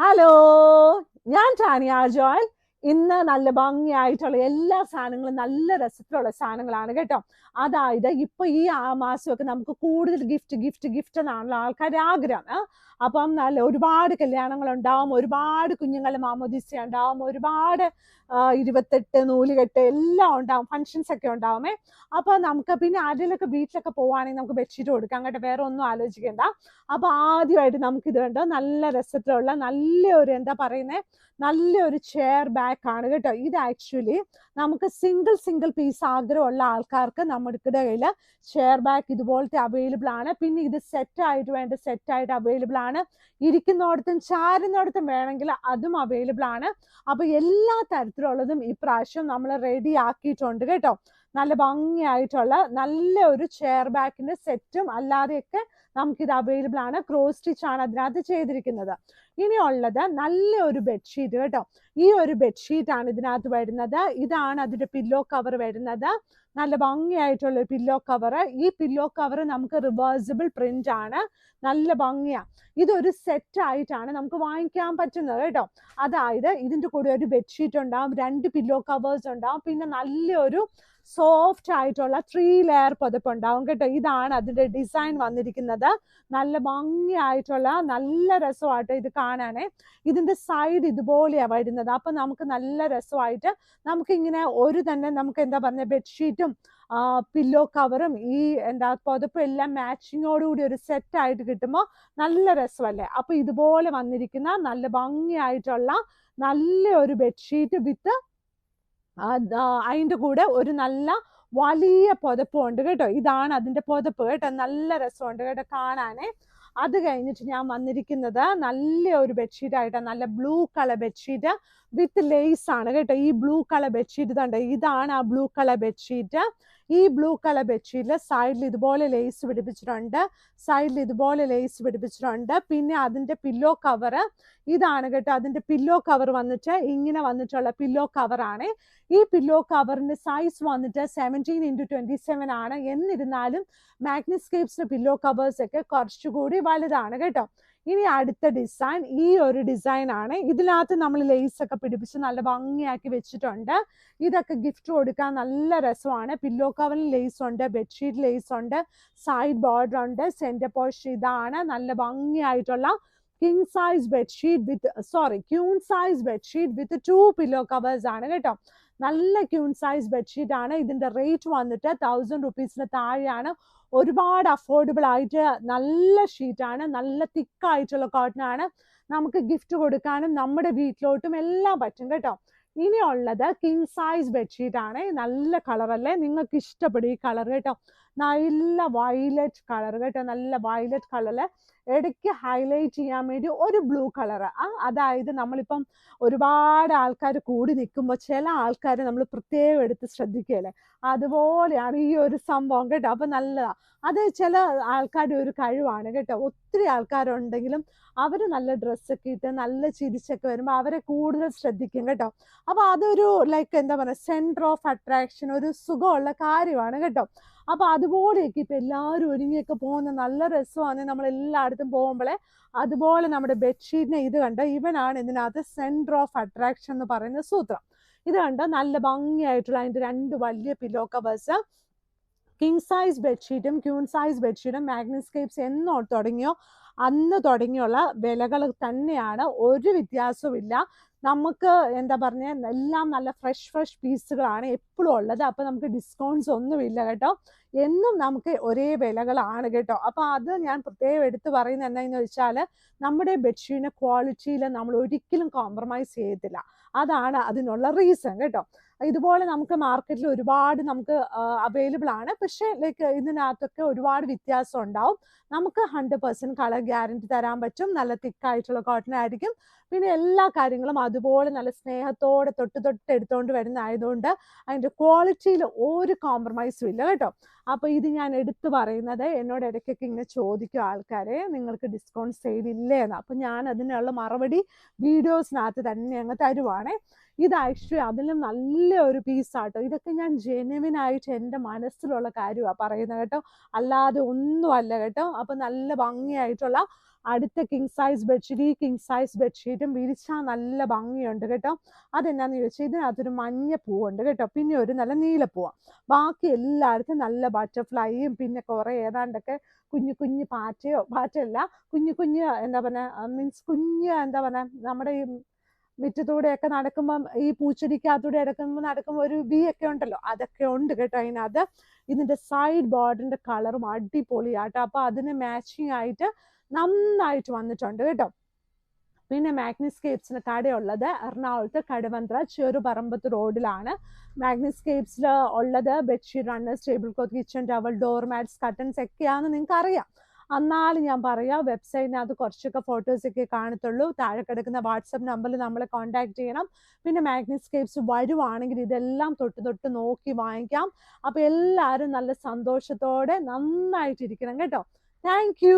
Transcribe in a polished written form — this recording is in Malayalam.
ഹലോ, ഞാൻ ടാനിയ ജോയൽ. ഇന്ന് നല്ല ഭംഗിയായിട്ടുള്ള എല്ലാ സാധനങ്ങളും നല്ല രസത്തിലുള്ള സാധനങ്ങളാണ് കേട്ടോ. അതായത് ഇപ്പൊ ഈ മാസമൊക്കെ നമുക്ക് കൂടുതൽ ഗിഫ്റ്റ് എന്നാണല്ലോ ആൾക്കാരുടെ ആഗ്രഹം. അപ്പം നല്ല ഒരുപാട് കല്യാണങ്ങൾ ഉണ്ടാവും, ഒരുപാട് കുഞ്ഞുങ്ങളുടെ മാമോദീസ ഉണ്ടാവും, ഒരുപാട് 28 നൂലുകെട്ട് എല്ലാം ഉണ്ടാവും, ഫങ്ഷൻസ് ഒക്കെ ഉണ്ടാവുമേ. അപ്പൊ നമുക്ക് പിന്നെ അതിലൊക്കെ വീട്ടിലൊക്കെ പോവാണെങ്കിൽ നമുക്ക് ബെഡ്ഷീറ്റ് കൊടുക്കാം കേട്ടോ, വേറെ ഒന്നും ആലോചിക്കേണ്ട. അപ്പൊ ആദ്യമായിട്ട് നമുക്ക് ഇത് കണ്ടോ, നല്ല രസത്തിലുള്ള നല്ലൊരു എന്താ പറയുന്നത്, നല്ലൊരു ചെയർ ബാക്ക് ആണ് കേട്ടോ. ഇത് ആക്ച്വലി നമുക്ക് സിംഗിൾ പീസ് ആഗ്രഹമുള്ള ആൾക്കാർക്ക് നമ്മുടെ കയ്യിൽ ചെയർ ബാക്ക് ഇതുപോലത്തെ അവൈലബിൾ ആണ്. പിന്നെ ഇത് സെറ്റായിട്ട് അവൈലബിൾ ആണ്. ഇരിക്കുന്നിടത്തും ചാരുന്നിടത്തും വേണമെങ്കിൽ അതും അവൈലബിൾ ആണ്. അപ്പൊ എല്ലാ തരത്തിലുള്ളതും ഇപ്രാവശ്യം നമ്മൾ റെഡി ആക്കിയിട്ടുണ്ട് കേട്ടോ. നല്ല ഭംഗിയായിട്ടുള്ള നല്ല ഒരു ചെയർ ബാക്കിന്റെ സെറ്റും അല്ലാതെയൊക്കെ നമുക്കിത് അവൈലബിൾ ആണ്. ക്രോസ് സ്റ്റിച്ച് ആണ് അതിനകത്ത് ചെയ്തിരിക്കുന്നത്. ഇനിയുള്ളത് നല്ല ഒരു ബെഡ്ഷീറ്റ് കേട്ടോ. ഈ ഒരു ബെഡ്ഷീറ്റ് ആണ് ഇതിനകത്ത് വരുന്നത്. ഇതാണ് അതിന്റെ പില്ലോ കവർ വരുന്നത്. നല്ല ഭംഗിയായിട്ടുള്ള ഒരു പില്ലോ കവർ. ഈ പില്ലോ കവർ നമുക്ക് റിവേഴ്സിബിൾ പ്രിന്റ് ആണ്, നല്ല ഭംഗിയാ. ഇതൊരു സെറ്റ് ആയിട്ടാണ് നമുക്ക് വാങ്ങിക്കാൻ പറ്റുന്നത് കേട്ടോ. അതായത് ഇതിന്റെ കൂടെ ഒരു ബെഡ്ഷീറ്റ് ഉണ്ടാവും, 2 പില്ലോ കവേഴ്സ് ഉണ്ടാവും, പിന്നെ നല്ലൊരു സോഫ്റ്റ് ആയിട്ടുള്ള 3 ലെയർ പുതപ്പ് ഉണ്ടാവും കേട്ടോ. ഇതാണ് അതിന്റെ ഡിസൈൻ വന്നിരിക്കുന്നത്. നല്ല ഭംഗിയായിട്ടുള്ള നല്ല രസമായിട്ട് ഇത് കാണാനേ. ഇതിന്റെ സൈഡ് ഇതുപോലെയാ വരുന്നത്. അപ്പൊ നമുക്ക് നല്ല രസമായിട്ട് നമുക്കിങ്ങനെ നമുക്ക് എന്താ പറഞ്ഞ ബെഡ്ഷീറ്റും പില്ലോ കവറും ഈ എന്താ പുതപ്പും എല്ലാം മാച്ചിങ്ങോടുകൂടി ഒരു സെറ്റ് ആയിട്ട് കിട്ടുമ്പോൾ നല്ല രസമല്ലേ. അപ്പൊ ഇതുപോലെ വന്നിരിക്കുന്ന നല്ല ഭംഗിയായിട്ടുള്ള നല്ല ഒരു ബെഡ്ഷീറ്റ് വിത്ത് അതിൻ്റെ കൂടെ ഒരു നല്ല വലിയ പുതപ്പുണ്ട് കേട്ടോ. ഇതാണ് അതിന്റെ പുതപ്പ് കേട്ടോ. നല്ല രസമുണ്ട് കേട്ടോ കാണാനേ. അത് കഴിഞ്ഞിട്ട് ഞാൻ വന്നിരിക്കുന്നത് നല്ല ഒരു ബെഡ്ഷീറ്റ് ആയിട്ടാണ്. നല്ല blue colour bedsheet with lace ആണ് കേട്ടോ. ഈ ബ്ലൂ കളർ ബെഡ്ഷീറ്റ് ഇതുണ്ട്, ഇതാണ് ആ ബ്ലൂ കളർ ബെഡ്ഷീറ്റ്. ഈ ബ്ലൂ കളർ ബെഡ്ഷീറ്റിൽ സൈഡിൽ ഇതുപോലെ ലേസ് പിടിപ്പിച്ചിട്ടുണ്ട്. പിന്നെ അതിന്റെ പില്ലോ കവർ ഇതാണ് കേട്ടോ. അതിന്റെ പില്ലോ കവർ വന്നിട്ട് ഇങ്ങനെ വന്നിട്ടുള്ള പില്ലോ കവർ ആണ്. ഈ പില്ലോ കവറിന്റെ സൈസ് വന്നിട്ട് 17x27 ആണ്. എന്നിരുന്നാലും മാഗ്നിസ്കേപ്സിന്റെ പില്ലോ കവേഴ്സ് ഒക്കെ കുറച്ചുകൂടി വലുതാണ് കേട്ടോ. ഇനി അടുത്ത ഡിസൈൻ ഈ ഒരു ഡിസൈൻ ആണ്. ഇതിനകത്ത് നമ്മൾ ലേസ് ഒക്കെ പിടിപ്പിച്ച് നല്ല ഭംഗിയാക്കി വെച്ചിട്ടുണ്ട്. ഇതൊക്കെ ഗിഫ്റ്റ് കൊടുക്കാൻ നല്ല രസമാണ്. പില്ലോ കവറിൽ ലേസ് ഉണ്ട്, ബെഡ്ഷീറ്റ് ലേസ് ഉണ്ട്, സൈഡ് ബോർഡർ ഉണ്ട്, സെന്റർ പോർഷൻ ഇതാണ്. നല്ല ഭംഗിയായിട്ടുള്ള queen size bedsheet with 2 pillow covers ആണ് കേട്ടോ. നല്ല ക്യൂൺ സൈസ് ബെഡ്ഷീറ്റ് ആണ്. ഇതിന്റെ റേറ്റ് വന്നിട്ട് 1000 റുപ്പീസിന് താഴെയാണ്. ഒരുപാട് അഫോർഡബിൾ ആയിട്ട് നല്ല ഷീറ്റാണ്, നല്ല തിക്കായിട്ടുള്ള കോട്ടൺ ആണ്. നമുക്ക് ഗിഫ്റ്റ് കൊടുക്കാനും നമ്മുടെ വീട്ടിലോട്ടും എല്ലാം പറ്റും കേട്ടോ. ഇനിയുള്ളത് കിങ് സൈസ് ബെഡ്ഷീറ്റ് ആണ്. നല്ല കളറല്ലേ, നിങ്ങൾക്ക് ഇഷ്ടപ്പെടും ഈ കളർ കേട്ടോ. നല്ല വയലറ്റ് കളർ കേട്ടോ. നല്ല വയലറ്റ് കളറിൽ ഇടയ്ക്ക് ഹൈലൈറ്റ് ചെയ്യാൻ വേണ്ടി ഒരു ബ്ലൂ കളർ. അതായത് നമ്മളിപ്പം ഒരുപാട് ആൾക്കാർ കൂടി നിൽക്കുമ്പോൾ ചില ആൾക്കാരെ നമ്മൾ പ്രത്യേകം എടുത്ത് ശ്രദ്ധിക്കുകയല്ലേ, അതുപോലെയാണ് ഈ ഒരു സംഭവം കേട്ടോ. അപ്പൊ നല്ലതാ. അത് ചില ആൾക്കാരുടെ ഒരു കഴിവാണ് കേട്ടോ. ഒത്തിരി ആൾക്കാരുണ്ടെങ്കിലും അവർ നല്ല ഡ്രസ്സൊക്കെ ഇട്ട് നല്ല ചിരിച്ചൊക്കെ വരുമ്പോൾ അവരെ കൂടുതൽ ശ്രദ്ധിക്കും കേട്ടോ. അപ്പൊ അതൊരു ലൈക്ക് എന്താ പറയുക, സെന്റർ ഓഫ് അട്രാക്ഷൻ, ഒരു സുഖമുള്ള കാര്യമാണ് കേട്ടോ. അപ്പൊ അതുപോലെയൊക്കെ ഇപ്പൊ എല്ലാവരും ഒരുങ്ങിയൊക്കെ പോകുന്ന നല്ല രസമാണ് നമ്മൾ എല്ലായിടത്തും പോകുമ്പോഴേ. അതുപോലെ നമ്മുടെ ബെഡ്ഷീറ്റിനെ ഇത് കണ്ടോ, ഇവനാണ് ഇതിനകത്ത് സെന്റർ ഓഫ് അട്രാക്ഷൻ എന്ന് പറയുന്ന സൂത്രം. ഇത് കണ്ടോ, നല്ല ഭംഗിയായിട്ടുള്ള അതിന്റെ 2 വലിയ പില്ലോ കവേഴ്സ്. കിങ് സൈസ് ബെഡ്ഷീറ്റും ക്യൂൺ സൈസ് ബെഡ്ഷീറ്റും മാഗ്നിസ്കേപ്സ് എന്നോ തുടങ്ങിയോ അന്ന് തുടങ്ങിയുള്ള വിലകൾ തന്നെയാണ്, ഒരു വ്യത്യാസവും. നമുക്ക് എന്താ പറഞ്ഞ എല്ലാം നല്ല ഫ്രഷ് പീസുകളാണ് എപ്പോഴും ഉള്ളത്. അപ്പൊ നമുക്ക് ഡിസ്കൗണ്ട്സ് ഒന്നുമില്ല കേട്ടോ. എന്നും നമുക്ക് ഒരേ വിലകളാണ് കേട്ടോ. അപ്പൊ അത് ഞാൻ പ്രത്യേകം എടുത്ത് പറയുന്നത് എന്താണെന്ന് വെച്ചാൽ നമ്മുടെ ബെഡ്ഷീറ്റിന്റെ ക്വാളിറ്റിയിൽ നമ്മൾ ഒരിക്കലും കോംപ്രമൈസ് ചെയ്യത്തില്ല. അതാണ് അതിനുള്ള റീസൺ കേട്ടോ. ഇതുപോലെ നമുക്ക് മാർക്കറ്റിൽ ഒരുപാട് നമുക്ക് അവൈലബിൾ ആണ്. പക്ഷേ ലൈക്ക് ഇതിനകത്തൊക്കെ ഒരുപാട് വ്യത്യാസം ഉണ്ടാവും. നമുക്ക് 100% കളർ ഗ്യാരണ്ടി തരാൻ പറ്റും. നല്ല തിക്കായിട്ടുള്ള കോട്ടൺ ആയിരിക്കും. പിന്നെ എല്ലാ കാര്യങ്ങളും അതുപോലെ നല്ല സ്നേഹത്തോടെ തൊട്ട് എടുത്തുകൊണ്ട് വരുന്നതായതുകൊണ്ട് അതിന്റെ ക്വാളിറ്റിയിൽ ഒരു കോംപ്രമൈസും ഇല്ല കേട്ടോ. അപ്പൊ ഇത് ഞാൻ എടുത്തു പറയുന്നത്, എന്നോട് ഇടയ്ക്കൊക്കെ ഇങ്ങനെ ചോദിക്കും ആൾക്കാരെ, നിങ്ങൾക്ക് ഡിസ്കൗണ്ട് സെയിൽ ഇല്ലേ എന്ന്. അപ്പൊ ഞാൻ അതിനുള്ള മറുപടി വീഡിയോസിനകത്ത് തന്നെ അങ്ങ് തരുവാണേ. ഇത് ആക്ച്വലി അതിലും നല്ലൊരു പീസാട്ടോ. ഇതൊക്കെ ഞാൻ ജെനുവിനായിട്ട് എൻ്റെ മനസ്സിലുള്ള കാര്യമാണ് പറയുന്നത് കേട്ടോ, അല്ലാതെ ഒന്നുമല്ല കേട്ടോ. അപ്പം നല്ല ഭംഗിയായിട്ടുള്ള അടുത്ത കിങ് സൈസ് ബെഡ്ഷീറ്റ്, ഈ കിങ് സൈസ് ബെഡ്ഷീറ്റും വിരിച്ചാൽ നല്ല ഭംഗിയുണ്ട് കേട്ടോ. അതെന്നാന്ന് ചോദിച്ചാൽ ഇതിനകത്തൊരു മഞ്ഞ പൂവുണ്ട് കേട്ടോ, പിന്നെ ഒരു നല്ല നീലപ്പൂവാണ്. ബാക്കി എല്ലായിടത്തും നല്ല ബട്ടർഫ്ലൈയും പിന്നെ കുറേ ഏതാണ്ടൊക്കെ കുഞ്ഞു കുഞ്ഞു പാറ്റയല്ല, കുഞ്ഞു കുഞ്ഞ് എന്താ പറയുക, മീൻസ് കുഞ്ഞ് എന്താ പറയുക, നമ്മുടെ ഈ മുറ്റത്തൂടെയൊക്കെ നടക്കുമ്പം ഈ പൂച്ചെടിക്കകത്തൂടെ നടക്കുമ്പോൾ ഒരു ബി ഒക്കെ ഉണ്ടല്ലോ, അതൊക്കെ ഉണ്ട് കേട്ടോ അതിനകത്ത്. ഇതിൻ്റെ സൈഡ് ബോർഡറിൻ്റെ കളറും അടിപൊളിയാട്ടോ. അപ്പോൾ അതിന് മാച്ചിങ് ആയിട്ട് നന്നായിട്ട് വന്നിട്ടുണ്ട് കേട്ടോ. പിന്നെ മാഗ്നിസ്കേപ്സിന് കടയുള്ളത് എറണാകുളത്ത് കടവന്ത്ര ചെറുപറമ്പത്ത് റോഡിലാണ്. മാഗ്നിസ്കേപ്സിൽ ഉള്ളത് bedsheet runners, table cloth, kitchen towel, door mats, curtains ഒക്കെയാണെന്ന് നിങ്ങൾക്ക് അറിയാം. എന്നാലും ഞാൻ പറയാം, വെബ്സൈറ്റിനകത്ത് കുറച്ചൊക്കെ ഫോട്ടോസൊക്കെ കാണത്തുള്ളൂ. താഴെ കിടക്കുന്ന വാട്സപ്പ് നമ്പറിൽ നമ്മളെ കോൺടാക്ട് ചെയ്യണം. പിന്നെ മാഗ്നിസ്കേപ്സ് വരുവാണെങ്കിൽ ഇതെല്ലാം തൊട്ട് നോക്കി വാങ്ങിക്കാം. അപ്പോൾ എല്ലാവരും നല്ല സന്തോഷത്തോടെ നന്നായിട്ടിരിക്കണം കേട്ടോ. Thank you.